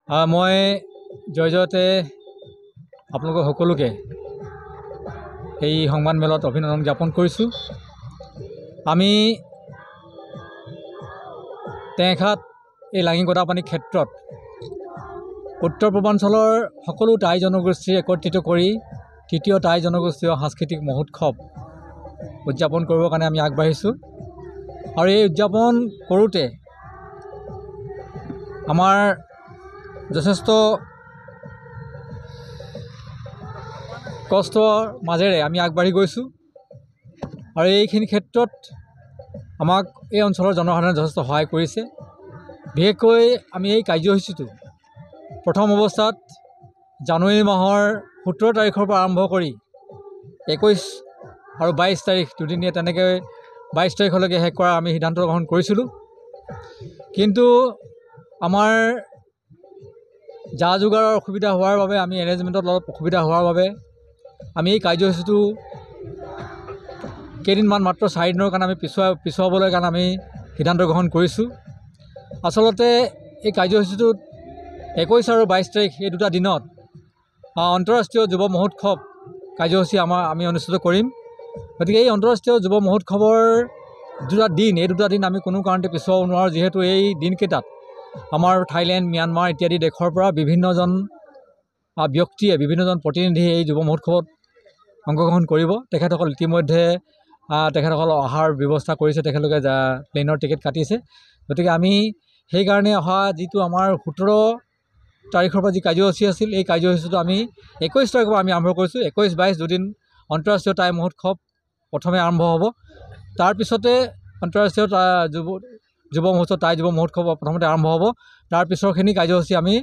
মই জয়তে আপোনালোক সকলোকে এই সংবাদমেলত অভিনন্দন জ্ঞাপন কৰিছোঁ। আমি টেঙাখাত এই লাঙি গদাপানী ক্ষেত্ৰত উত্তৰ পূৰ্বাঞ্চলৰ সকলো টাই জনগোষ্ঠী একত্ৰিত কৰি তৃতীয় টাই জনগোষ্ঠীয় সাংস্কৃতিক মহোৎসৱ উদযাপন কৰিবৰ কাৰণে আমি আগবাঢ়িছোঁ। আৰু এই উদযাপন কৰোঁতে আমাৰ যথেষ্ট কষ্টৰ মাজেৰে আমি আগবাঢ়ি গৈছোঁ। আৰু এইখিনি ক্ষেত্ৰত আমাক এই অঞ্চলৰ জনসাধাৰণে যথেষ্ট সহায় কৰিছে। বিশেষকৈ আমি এই কাৰ্যসূচীটো প্ৰথম অৱস্থাত জানুৱাৰী মাহৰ 17 তাৰিখৰ পৰা আৰম্ভ কৰি 21 আৰু 22 তাৰিখ দুদিনীয়া তেনেকৈ 22 তাৰিখলৈকে শেষ কৰাৰ আমি সিদ্ধান্ত গ্ৰহণ কৰিছিলোঁ। কিন্তু আমাৰ যা যোগাৰৰ অসুবিধা হোৱাৰ বাবে, আমি এৰেঞ্জমেণ্টত অলপ অসুবিধা হোৱাৰ বাবে আমি এই কাৰ্যসূচীটো কেইদিনমান মাত্ৰ 4 দিনৰ কাৰণে আমি পিছুৱাবলৈ কাৰণে আমি সিদ্ধান্ত গ্ৰহণ কৰিছোঁ। আচলতে এই কাৰ্যসূচীটোত 21 আৰু 22 তাৰিখ এই দুটা দিনত আন্তঃৰাষ্ট্ৰীয় যুৱ মহোৎসৱ কাৰ্যসূচী আমি অনুষ্ঠিত কৰিম। গতিকে এই আন্তঃৰাষ্ট্ৰীয় যুৱ মহোৎসৱৰ এই দুটা দিন আমি কোনো কাৰণতে পিছুৱাব নোৱাৰোঁ, যিহেতু এই দিনকেইটাত আমাৰ থাইলেণ্ড, ম্যানমাৰ ইত্যাদি দেশৰ পৰা বিভিন্নজন ব্যক্তিয়ে, বিভিন্নজন প্ৰতিনিধিয়ে এই যুৱ মহোৎসৱত অংশগ্ৰহণ কৰিব। তেখেতসকল ইতিমধ্যে তেখেতসকল অহাৰ ব্যৱস্থা কৰিছে, তেখেতলোকে প্লেনৰ টিকেট কাটিছে। গতিকে আমি সেইকাৰণে অহা যিটো আমাৰ 17 তাৰিখৰ পৰা যি কাৰ্যসূচী আছিল, এই কাৰ্যসূচীটো আমি 21 তাৰিখৰ পৰা আমি আৰম্ভ কৰিছোঁ। 21-22 দুদিন আন্তঃৰাষ্ট্ৰীয় টাই মহোৎসৱ প্ৰথমে আৰম্ভ হ'ব। তাৰপিছতে আন্তঃৰাষ্ট্ৰীয় যুৱ মহোৎসৱ, টাই যুৱ মহোৎসৱ প্ৰথমতে আৰম্ভ হ'ব। তাৰ পিছৰখিনি কাৰ্যসূচী আমি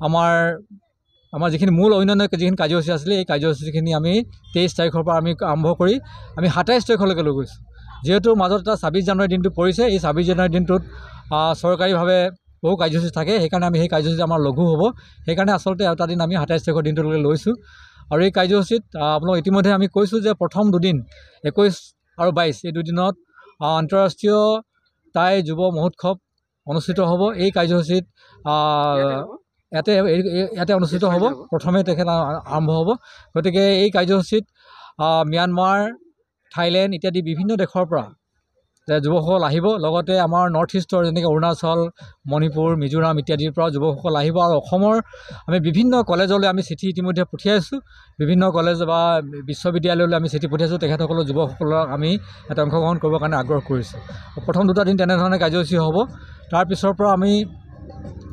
আমাৰ যিখিনি মূল অন্যান্য যিখিনি কাৰ্যসূচী আছিলে, এই কাৰ্যসূচীখিনি আমি 23 তাৰিখৰ পৰা আমি আৰম্ভ কৰি আমি 27 তাৰিখলৈকে লৈ গৈছোঁ। যিহেতু মাজত এটা 26 জানুৱাৰী দিনটো পৰিছে, এই 26 জানুৱাৰী দিনটোত চৰকাৰীভাৱে বহু কাৰ্যসূচী থাকে, সেইকাৰণে আমি সেই কাৰ্যসূচী আমাৰ লঘু হ'ব। সেইকাৰণে আচলতে এটা দিন আমি 27 তাৰিখৰ দিনটোলৈকে লৈছোঁ। আৰু এই কাৰ্যসূচীত আপোনালোক ইতিমধ্যে আমি কৈছোঁ যে প্ৰথম দুদিন 21 আৰু 22 এই দুদিনত আন্তঃৰাষ্ট্ৰীয় টাই যুৱ মহোৎসৱ অনুষ্ঠিত হ'ব। এই কাৰ্যসূচীত ইয়াতে অনুষ্ঠিত হ'ব, প্ৰথমে তেখেত আৰম্ভ হ'ব। গতিকে এই কাৰ্যসূচীত ম্যানমাৰ, থাইলেণ্ড ইত্যাদি বিভিন্ন দেশৰ পৰা যুৱকসকল আহিব। লগতে আমাৰ নৰ্থ ইষ্টৰ যেনেকৈ অৰুণাচল, মণিপুৰ, মিজোৰাম ইত্যাদিৰ পৰা যুৱকসকল আহিব। আৰু অসমৰ আমি বিভিন্ন কলেজলৈ আমি চিঠি ইতিমধ্যে পঠিয়াইছোঁ, বিভিন্ন কলেজ বা বিশ্ববিদ্যালয়লৈ আমি চিঠি পঠিয়াইছোঁ। তেখেতসকলৰ যুৱকসকলক আমি ইয়াতে অংশগ্ৰহণ কৰিবৰ কাৰণে আগ্ৰহ কৰিছোঁ। প্ৰথম দুটা দিন তেনেধৰণে কাৰ্যসূচী হ'ব। তাৰপিছৰ পৰা আমি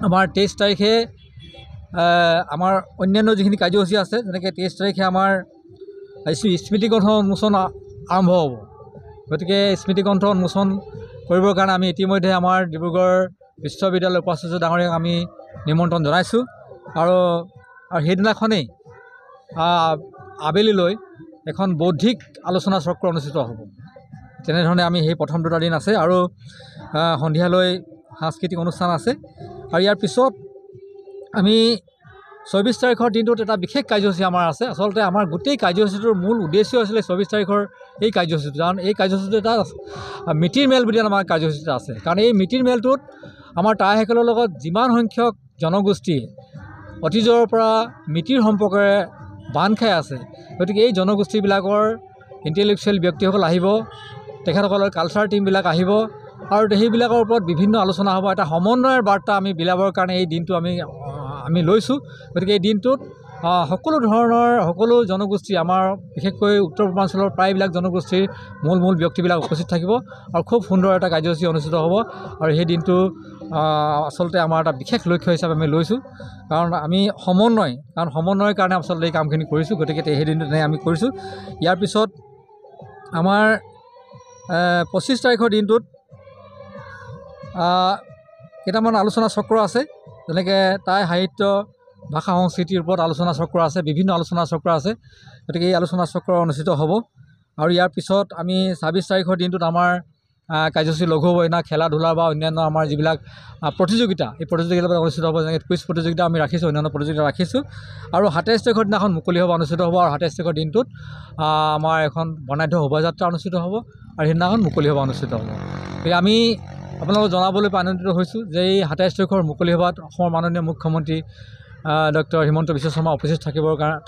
আমাৰ 23 তাৰিখে আমাৰ অন্যান্য যিখিনি কাৰ্যসূচী আছে, যেনেকৈ 23 তাৰিখে আমাৰ স্মৃতিগ্ৰন্থ উন্মোচন আৰম্ভ হ'ব। গতিকে স্মৃতিগ্ৰন্থ উন্মোচন কৰিবৰ কাৰণে আমি ইতিমধ্যে আমাৰ ডিব্ৰুগড় বিশ্ববিদ্যালয়ৰ উপাচাৰ্য ডাঙৰীয়াক আমি নিমন্ত্ৰণ জনাইছোঁ। আৰু সেইদিনাখনেই আবেলিলৈ এখন বৌদ্ধিক আলোচনা চক্ৰ অনুষ্ঠিত হ'ব। তেনেধৰণে আমি সেই প্ৰথম দুটা দিন আছে, আৰু সন্ধিয়ালৈ সাংস্কৃতিক অনুষ্ঠান আছে। আৰু ইয়াৰ পিছত আমি 24 তাৰিখৰ দিনটোত এটা বিশেষ কাৰ্যসূচী আমাৰ আছে। আচলতে আমাৰ গোটেই কাৰ্যসূচীটোৰ মূল উদ্দেশ্য আছিলে 24 তাৰিখৰ এই কাৰ্যসূচীটো, কাৰণ এই কাৰ্যসূচীটো এটা মিতিৰ মেল বুলি আমাৰ কাৰ্যসূচীটো আছে। কাৰণ এই মিতিৰ মেলটোত আমাৰ টাইসকলৰ লগত যিমান সংখ্যক জনগোষ্ঠী অতীজৰ পৰা মিতিৰ সম্পৰ্কেৰে বান্ধ খাই আছে, গতিকে এই জনগোষ্ঠীবিলাকৰ ইণ্টেলেকচুৱেল ব্যক্তিসকল আহিব, তেখেতসকলৰ কালচাৰ টিমবিলাক আহিব, আৰু সেইবিলাকৰ ওপৰত বিভিন্ন আলোচনা হ'ব। এটা সমন্বয়ৰ বাৰ্তা আমি বিলাবৰ কাৰণে এই দিনটো আমি লৈছোঁ। গতিকে এই দিনটোত সকলো জনগোষ্ঠী, আমাৰ বিশেষকৈ উত্তৰ পূৰ্বাঞ্চলৰ প্ৰায়বিলাক জনগোষ্ঠীৰ মূল ব্যক্তিবিলাক উপস্থিত থাকিব, আৰু খুব সুন্দৰ এটা কাৰ্যসূচী অনুষ্ঠিত হ'ব। আৰু সেই দিনটো আচলতে আমাৰ এটা বিশেষ লক্ষ্য হিচাপে আমি লৈছোঁ, কাৰণ সমন্বয়ৰ কাৰণে আচলতে এই কামখিনি কৰিছোঁ। গতিকে সেই দিনটোতে আমি কৰিছোঁ। ইয়াৰ পিছত আমাৰ 25 তাৰিখৰ দিনটোত কেইটামান আলোচনা চক্ৰ আছে, যেনেকৈ টাই সাহিত্য, ভাষা সংস্কৃতিৰ ওপৰত আলোচনা চক্ৰ আছে, বিভিন্ন আলোচনা চক্ৰ আছে। গতিকে এই আলোচনা চক্ৰ অনুষ্ঠিত হ'ব। আৰু ইয়াৰ পিছত আমি 26 তাৰিখৰ দিনটোত আমাৰ কাৰ্যসূচী লঘু হ'ব। খেলা ধূলা বা অন্যান্য আমাৰ যিবিলাক প্ৰতিযোগিতা, এই প্ৰতিযোগিতাবিলাক অনুষ্ঠিত হ'ব। যেনেকৈ কুইজ প্ৰতিযোগিতা আমি ৰাখিছোঁ, অন্যান্য প্ৰতিযোগিতা ৰাখিছোঁ। আৰু 27 তাৰিখৰ দিনাখন মুকলি সভা অনুষ্ঠিত হ'ব। আৰু 27 তাৰিখৰ দিনটোত আমাৰ এখন বৰ্ণাঢ্য শোভাযাত্ৰা অনুষ্ঠিত হ'ব, আৰু সেইদিনাখন মুকলি সভা অনুষ্ঠিত হ'ব। আমি আপোনালোকক জনাবলৈ আনন্দিত হৈছোঁ যে এই 27 তাৰিখৰ মুকলি সভাত অসমৰ মাননীয় মুখ্যমন্ত্ৰী ডক্টৰ হিমন্ত বিশ্ব শৰ্মা উপস্থিত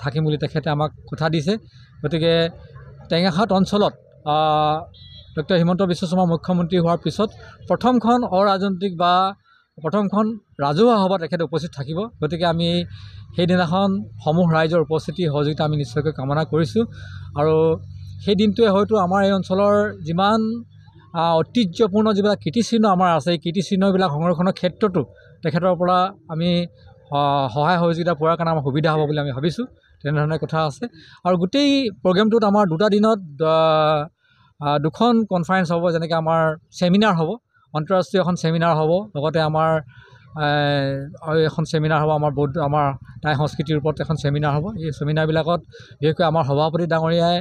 থাকিম বুলি তেখেতে আমাক কথা দিছে। গতিকে টেঙাখাত অঞ্চলত ডক্টৰ হিমন্ত বিশ্ব শৰ্মা মুখ্যমন্ত্ৰী হোৱাৰ পিছত প্ৰথমখন অৰাজনৈতিক বা প্ৰথমখন ৰাজহুৱা সভাত তেখেতে উপস্থিত থাকিব। গতিকে আমি সেইদিনাখন সমূহ ৰাইজৰ উপস্থিতি সহযোগিতা আমি নিশ্চয়কৈ কামনা কৰিছোঁ। আৰু সেই দিনটোৱে হয়তো আমাৰ এই অঞ্চলৰ যিমান ঐতিহ্যপূৰ্ণ যিবিলাক কীৰ্তিচিহ্ন আমাৰ আছে, এই কীৰ্তিচিহ্নবিলাক সংৰক্ষণৰ ক্ষেত্ৰতো তেখেতৰ পৰা আমি সহায় সহযোগিতা পোৱাৰ কাৰণে আমাৰ সুবিধা হ'ব বুলি আমি ভাবিছোঁ। তেনেধৰণে কথা আছে। আৰু গোটেই প্ৰগ্ৰেমটোত আমাৰ দুটা দিনত দুখন কনফাৰেঞ্চ হ'ব, যেনেকৈ আমাৰ ছেমিনাৰ হ'ব, আন্তঃৰাষ্ট্ৰীয় এখন ছেমিনাৰ হ'ব, লগতে আমাৰ এখন ছেমিনাৰ হ'ব আমাৰ টাই সংস্কৃতিৰ ওপৰত এখন ছেমিনাৰ হ'ব। এই ছেমিনাৰবিলাকত বিশেষকৈ আমাৰ সভাপতি ডাঙৰীয়াই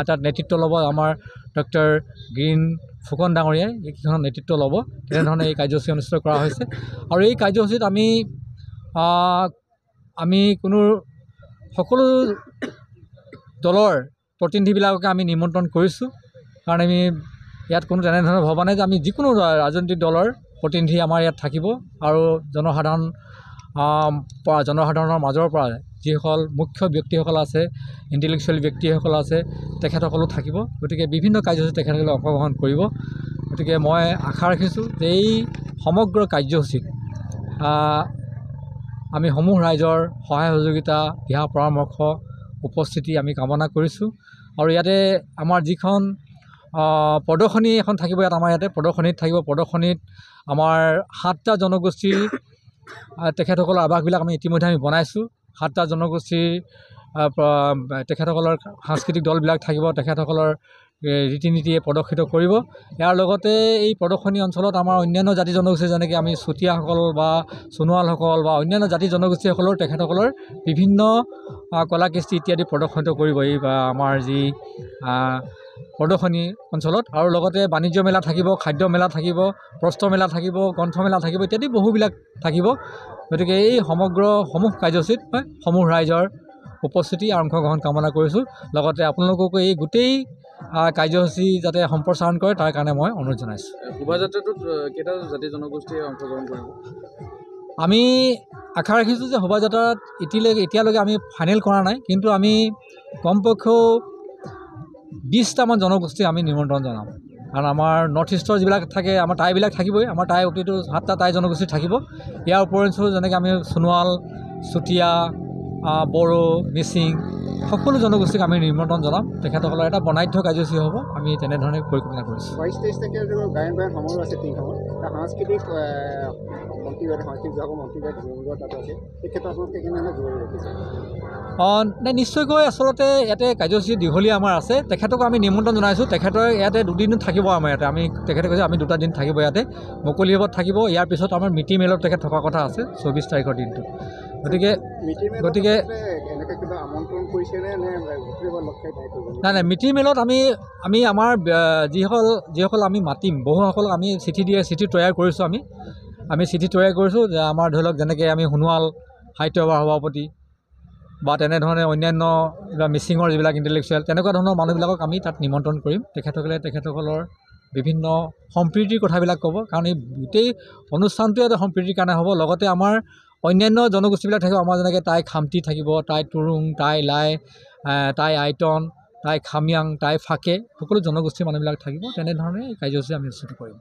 তাত নেতৃত্ব ল'ব, আমাৰ ডক্টৰ গ্ৰীণ ফুকন ডাঙৰীয়াই এইকেইখনৰ নেতৃত্ব ল'ব। তেনেধৰণে এই কাৰ্যসূচী অনুষ্ঠিত কৰা হৈছে। আৰু এই কাৰ্যসূচীত আমি কোনো সকলো দলৰ প্ৰতিনিধিবিলাককে আমি নিমন্ত্ৰণ কৰিছোঁ। কাৰণ আমি ইয়াত কোনো তেনেধৰণৰ ভবা নাই যে আমি যিকোনো ৰাজনৈতিক দলৰ প্ৰতিনিধি আমাৰ ইয়াত থাকিব। আৰু জনসাধাৰণৰ মাজৰ পৰা যিসকল মুখ্য ব্যক্তিসকল আছে, ইণ্টেলেকচুৱেল ব্যক্তিসকল আছে, তেখেতসকলো থাকিব। গতিকে বিভিন্ন কাৰ্যসূচীত তেখেতসকলে অংশগ্ৰহণ কৰিব। গতিকে মই আশা ৰাখিছোঁ যে এই সমগ্ৰ কাৰ্যসূচীত আমি সমূহ ৰাইজৰ সহায় সহযোগিতা, দিহা পৰামৰ্শ, উপস্থিতি আমি কামনা কৰিছোঁ। আৰু ইয়াতে আমাৰ যিখন প্ৰদৰ্শনী এখন থাকিব, আমাৰ ইয়াতে প্ৰদৰ্শনীত থাকিব। প্ৰদৰ্শনীত আমাৰ 7টা জনগোষ্ঠীৰ তেখেতসকলৰ আৱাসবিলাক আমি ইতিমধ্যে বনাইছোঁ। 7টা জনগোষ্ঠীৰ তেখেতসকলৰ সাংস্কৃতিক দলবিলাক থাকিব, তেখেতসকলৰ ৰীতি নীতিয়ে প্ৰদৰ্শিত কৰিব। ইয়াৰ লগতে এই প্ৰদৰ্শনী অঞ্চলত আমাৰ অন্যান্য জাতি জনগোষ্ঠী, যেনেকৈ আমি চুতীয়াসকল বা সোণোৱালসকল বা অন্যান্য জাতি জনগোষ্ঠীসকলৰ তেখেতসকলৰ বিভিন্ন কলা কৃষ্টি ইত্যাদি প্ৰদৰ্শিত কৰিব এই আমাৰ যি প্ৰদৰ্শনী অঞ্চলত। আৰু লগতে বাণিজ্য মেলা থাকিব, খাদ্য মেলা থাকিব, বস্ত্ৰ মেলা থাকিব, গ্ৰন্থমেলা থাকিব ইত্যাদি বহুবিলাক থাকিব। গতিকে এই সমূহ কাৰ্যসূচীত সমূহ ৰাইজৰ উপস্থিতি আৰু অংশগ্ৰহণ কামনা কৰিছোঁ। লগতে আপোনালোককো এই গোটেই কাৰ্যসূচী যাতে সম্প্ৰচাৰণ কৰে তাৰ কাৰণে মই অনুৰোধ জনাইছোঁ। শোভাযাত্ৰাটোত কেইটা জাতি জনগোষ্ঠীয়ে অংশগ্ৰহণ কৰিব? আমি আশা ৰাখিছোঁ যে শোভাযাত্ৰাত এতিয়ালৈকে আমি ফাইনেল কৰা নাই, কিন্তু আমি কমপক্ষেও 20টামান জনগোষ্ঠী আমি নিমন্ত্ৰণ জনাম। কাৰণ আমাৰ নৰ্থ ইষ্টৰ যিবিলাক থাকে, আমাৰ টাইবিলাক থাকিবই। আমাৰ টাই প্ৰতিটো 7টা টাই জনগোষ্ঠী থাকিব। ইয়াৰ উপৰিঞ্চি যেনেকৈ আমি সোণোৱাল, চুতীয়া, বড়ো, মিচিং সকলো জনগোষ্ঠীক আমি নিমন্ত্ৰণ জনাম। তেখেতসকলৰ এটা বৰ্ণাঢ্য কাৰ্যসূচী হ'ব। আমি তেনেধৰণে পৰিকল্পনা কৰিছোঁ। 22-23 তাৰিখে গায়ন সমাৰোহ আছে, সাংস্কৃতিক বিভাগৰ মন্ত্ৰী তাত আছে। এই ক্ষেত্ৰত আপোনালোকে কেনেধৰণে জড়িত ৰাখিছে? নিশ্চয়কৈ আচলতে ইয়াতে কাৰ্যসূচী দীঘলীয়া আমাৰ আছে। তেখেতক আমি নিমন্ত্ৰণ জনাইছোঁ। তেখেতৰ ইয়াতে দুদিন থাকিব আমাৰ ইয়াতে। তেখেতে কৈছে আমি 2টা দিন থাকিব ইয়াতে, মুকলি সভাত থাকিব। ইয়াৰ পিছত আমাৰ মিটি মেলত তেখেত থকা কথা আছে 24 তাৰিখৰ দিনটো। গতিকে নাই, মিটি মেলত আমি আমাৰ যিসকল আমি মাতিম, বহুসকলক আমি চিঠি তৈয়াৰ কৰিছোঁ। আমি চিঠি তৈয়াৰ কৰিছোঁ যে আমাৰ ধৰি লওক যেনেকৈ আমি সোণোৱাল সাহিত্য সভাৰ সভাপতি বা তেনেধৰণে অন্যান্য মিচিঙৰ যিবিলাক ইণ্টেলেকচুৱেল, তেনেকুৱা ধৰণৰ মানুহবিলাকক আমি তাত নিমন্ত্ৰণ কৰিম। তেখেতসকলৰ বিভিন্ন সম্প্ৰীতিৰ কথাবিলাক ক'ব। কাৰণ এই গোটেই অনুষ্ঠানটোৱে এটা সম্প্ৰীতিৰ কাৰণে হ'ব। লগতে আমাৰ অন্যান্য জনগোষ্ঠীবিলাক থাকিব। আমাৰ যেনেকৈ টাই খামতি থাকিব, টাই টুৰুং, টাই লাই, টাই আইটন, টাই খামিয়াং, টাই ফাকে, সকলো জনগোষ্ঠীৰ মানুহবিলাক থাকিব। তেনেধৰণে এই কাৰ্যসূচী আমি অনুষ্ঠিত কৰিম।